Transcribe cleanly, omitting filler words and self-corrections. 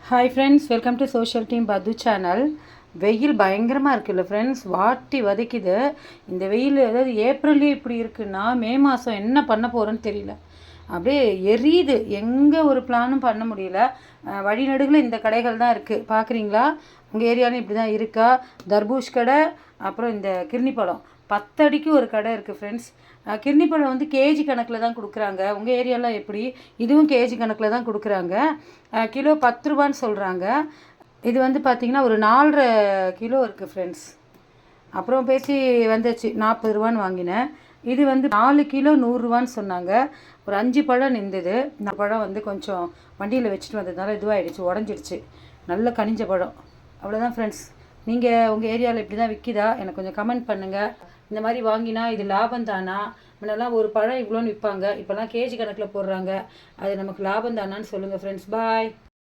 Hi friends, welcome to social team பது channel. வெயில் பயங்கரமாக இருக்குல்ல ஃப்ரெண்ட்ஸ், வாட்டி வதைக்குது. இந்த வெயில் அதாவது ஏப்ரல்லே இப்படி இருக்குன்னா மே மாதம் என்ன பண்ண போகிறோன்னு தெரியல. அப்படியே எரியுது. எங்கே ஒரு பிளானும் பண்ண முடியல. வழிநடுகில் இந்த கடைகள் தான் இருக்குது, பார்க்குறீங்களா? உங்கள் ஏரியாலும் இப்படி தான் இருக்கா? தர்பூஷ் கடை, அப்புறம் இந்த கிர்னி பழம் 10 அடிக்கு ஒரு கடை இருக்குது ஃப்ரெண்ட்ஸ். கிர்னி பழம் வந்து கேஜி கணக்கில் தான் கொடுக்குறாங்க. உங்கள் ஏரியாலாம் எப்படி? இதுவும் கேஜி கணக்கில் தான் கொடுக்குறாங்க. கிலோ 10 ரூபான்னு சொல்கிறாங்க. இது வந்து பார்த்திங்கன்னா ஒரு 4.5 கிலோ இருக்குது ஃப்ரெண்ட்ஸ். அப்புறம் பேசி வந்துச்சு 40 ரூபான்னு வாங்கினேன். இது வந்து 4 கிலோ 100 ரூபான்னு சொன்னாங்க. ஒரு 5 பழம் நின்றுது. இந்த பழம் வந்து கொஞ்சம் வண்டியில் வச்சுட்டு வந்ததுனால இதுவாகிடுச்சு, உடஞ்சிடுச்சு. நல்ல கனிஞ்ச பழம். அவ்வளோதான் ஃப்ரெண்ட்ஸ். நீங்கள் உங்கள் ஏரியாவில் இப்படி தான் விற்கிதா? எனக்கு கொஞ்சம் கமெண்ட் பண்ணுங்கள். இந்த மாதிரி வாங்கினா இது லாபம் தானா? முன்னெல்லாம் ஒரு பழம் இவ்வளோன்னு விற்பாங்க, இப்போல்லாம் கேஜி கணக்கில் போடுறாங்க. அது நமக்கு லாபம் தானான்னு சொல்லுங்கள் ஃப்ரெண்ட்ஸ். பாய்.